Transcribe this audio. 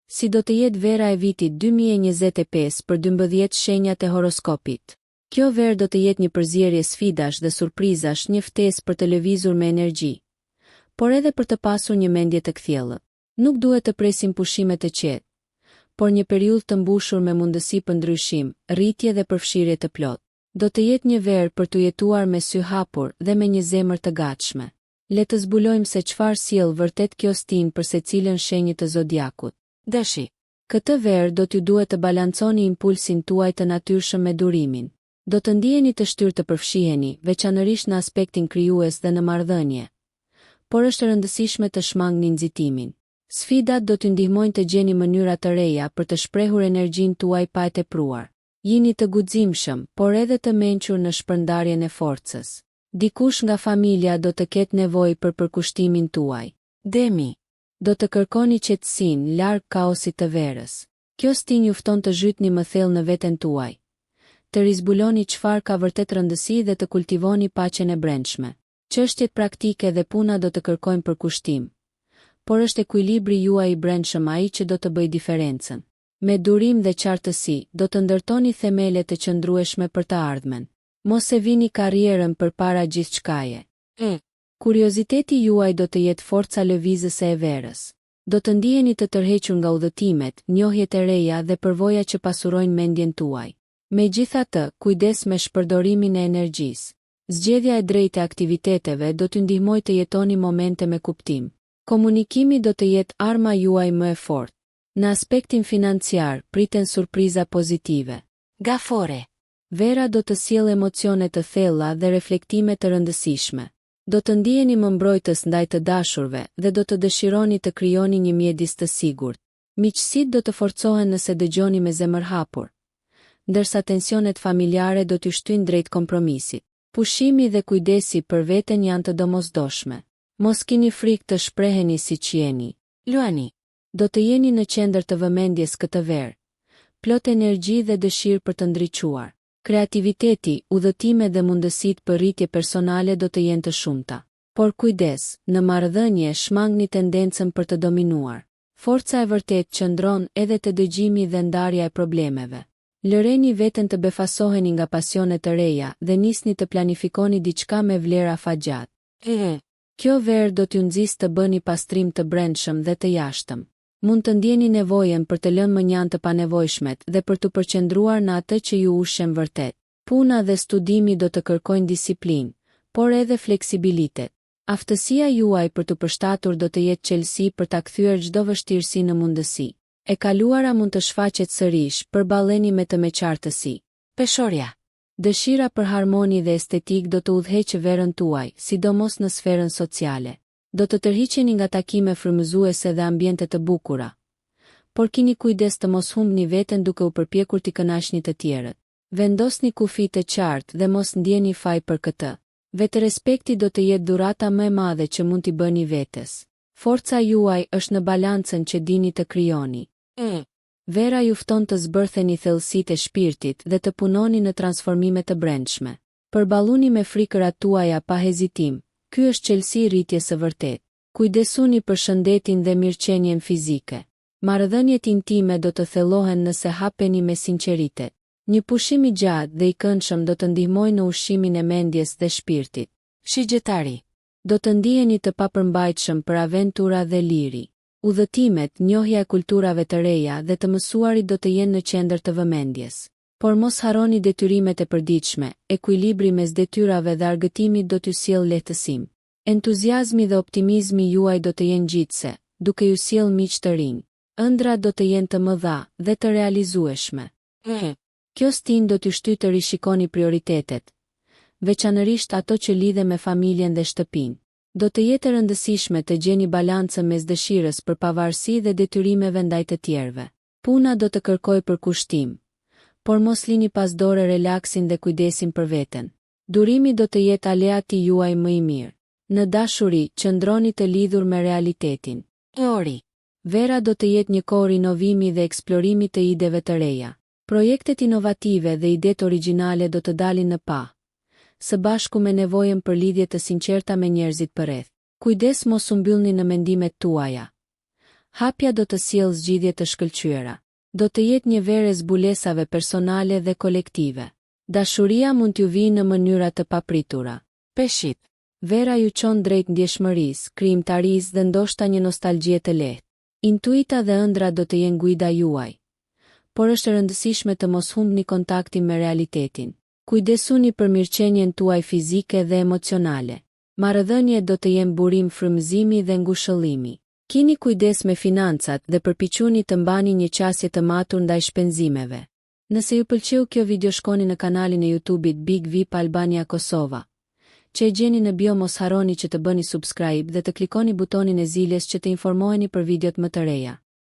Si do të jetë vera e vitit 2025 për 12 shenjat e horoskopit? Kjo verë do të jetë një përzierje sfidash dhe surprizash, një ftesë për të lëvizur me energji, por edhe për të pasur një mendje të kthjellë. Nuk duhet të presim pushime të qetë, por një periudhë të mbushur me mundësi për ndryshim, rritje dhe përfshirje të plotë. Do të jetë një verë për të jetuar me sy hapur dhe me një zemër të gatshme. Le të zbulojmë se çfarë sjell vërtet kjo stinë për secilën shenjë të zodiakut. Dashi. Këtë verë do t'ju duhet të balanconi impulsin tuaj të natyrshëm me durimin. Do të ndiheni të shtyrë të përfshiheni, veçanërisht në aspektin krijues dhe në marrëdhënie. Por është e rëndësishme të shmangni nxitimin. Sfidat do t'ju ndihmojnë të gjeni mënyra të reja për të shprehur energjinë tuaj pa e tepruar. Jini të guximshëm, por edhe të mençur në shpërndarjen e forcës. Dikush nga familja do të ketë nevojë për përkushtimin tuaj. Demi. Do të kërkoni qetësinë larg kaosit të verës. Kjo stinë ju fton të zhytni më thellë në veten tuaj, të rizbuloni çfarë ka vërtet rëndësi dhe të kultivoni paqen e brendshme. Çështjet praktike dhe puna do të kërkojnë përkushtim, por është ekuilibri juaj i brendshëm ai që do të bëjë diferencën. Me durim dhe qartësi, do të ndërtoni themele të qëndrueshme për të ardhmen. Mos e vini karrierën përpara gjithçkaje. Kurioziteti juaj do të jetë forca lëvizëse e verës. Do të ndiheni të tërhequr nga udhëtimet, njohjet e reja dhe përvoja që pasurojnë mendjen tuaj. Megjithatë, kujdes me shpërdorimin e energjisë. Zgjedhja e drejtë e aktiviteteve do t'ju ndihmojë të jetoni momente me kuptim. Komunikimi do të jetë arma juaj më e fortë. Në aspektin financiar, priten surpriza pozitive. Gafore. Vera do të sjellë emocione të thella dhe reflektime të rëndësishme. Do të ndiheni më mbrojtës ndaj të dashurve dhe do të dëshironi të krijoni një mjedis të sigurt. Miqësitë do të forcohen nëse dëgjoni me zemër hapur, ndërsa tensionet familjare do t'ju shtyjnë drejt kompromisit. Pushimi dhe kujdesi për veten janë të domosdoshme. Mos kini frikë të shpreheni siç jeni. Luani. Do të jeni në qendër të vëmendjes këtë verë, plot energji dhe dëshirë për të ndriçuar. Kreativiteti, udhëtime dhe mundësitë për rritje personale do të jenë të shumta. Por kujdes, në marrëdhënie shmangni tendencën për të dominuar. Forca e vërtet qëndron edhe te dëgjimi dhe ndarja e problemeve. Lëreni veten të befasoheni nga pasionet të reja dhe nisni të planifikoni diçka me vlera afatgjat. Kjo verë do t'ju nxjisë të bëni pastrim të brendshëm dhe të jashtëm. Mund të ndjeni nevojën për të lënë mënjan të panevojshmet dhe për të përqendruar në atë që ju ushqen vërtet. Puna dhe studimi do të kërkojnë disiplinë, por edhe fleksibilitet. Aftësia juaj për të përshtatur do të jetë çelësi për ta kthyer çdo vështirësi në mundësi. E kaluara mund të shfaqet sërish, përballeni me të meqartësi. Peshorja. Dëshira për harmoni dhe estetik do të udhëheqë verën tuaj, sidomos në sferën sociale. Do të tërhiqeni nga takime frymëzuese dhe ambiente të bukura, por kini kujdes të mos humbni veten duke u përpjekur t'i kënaqni të tjerët. Vendosni kufi të qartë dhe mos ndjeni faj për këtë. Vetërespekti do të jetë dhurata më e madhe që mund t'i bëni vetes. Forca juaj është në balancën që dini të krijoni. Vera ju fton të zbërtheni thellësitë e shpirtit dhe të punoni në transformime të brendshme. Përballuni me frikërat tuaja pa hezitim. Ky është çelësi i rritjes së vërtet. Kujdesuni për shëndetin dhe mirëqenien fizike. Marrëdhëniet intime do të thellohen nëse hapeni me sinqeritet. Një pushim i gjatë dhe i këndshëm do të ndihmojë në ushqimin e mendjes dhe shpirtit. Shigjetari. Do të ndiheni të papërmbajtshëm për aventura dhe liri. Udhëtimet, njohja e kulturave të reja dhe të mësuarit do të jenë në qendër të vëmendjes. Por mos harroni detyrimet e përditshme, ekuilibri mes detyrave dhe argëtimit do t'ju sjellë lehtësim. Entuziazmi dhe optimizmi juaj do të jenë ngjitse, duke ju sjellë miq të rinj. Ëndrat do të jenë të mëdha dhe të realizueshme. Kjo stinë do t'ju shtyjë të rishikoni prioritetet, veçanërisht ato që lidhen me familjen dhe shtëpinë. Do të jetë e rëndësishme të gjeni balancën mes dëshirës për pavarësi dhe detyrimeve ndaj të tjerëve. Puna do të kërkojë përkushtim, por mos lini pas dore relaksin dhe kujdesin për veten. Durimi do të jetë aleati juaj më i mirë. Në dashuri, qëndroni të lidhur me realitetin. Ori. Vera do të jetë një kohë rinovimi dhe eksplorimit të ideve të reja. Projektet inovative dhe idetë origjinale do të dalin në pa, së bashku me nevojën për lidhje të sinqerta me njerëzit përreth. Kujdes mos u mbyllni në mendimet tuaja. Hapja do të sjellë zgjidhje të shkëlqyera. Do të jetë një verë e zbulesave personale dhe kolektive. Dashuria mund t'ju vijë në mënyra të papritura. Peshqit. Vera ju çon drejt ndjeshmërisë, krijimtarisë dhe ndoshta një nostalgjie të lehtë. Intuita dhe ëndra do të jenë guida juaj. Por është e rëndësishme të mos humbni kontaktin me realitetin. Kujdesuni për mirëqenien tuaj fizike dhe emocionale. Marrëdhëniet do të jenë burim frymëzimi dhe ngushëllimi. Kini kujdes me financat dhe përpiquni të mbani një qasje të matur ndaj shpenzimeve. Nëse ju pëlqeu kjo video, shkoni në kanalin e YouTube-it Big VIP Albania Kosova, që e gjeni në bio. Mos harroni që të bëni subscribe dhe të klikoni butonin e ziljes që të informoheni për videot më të reja.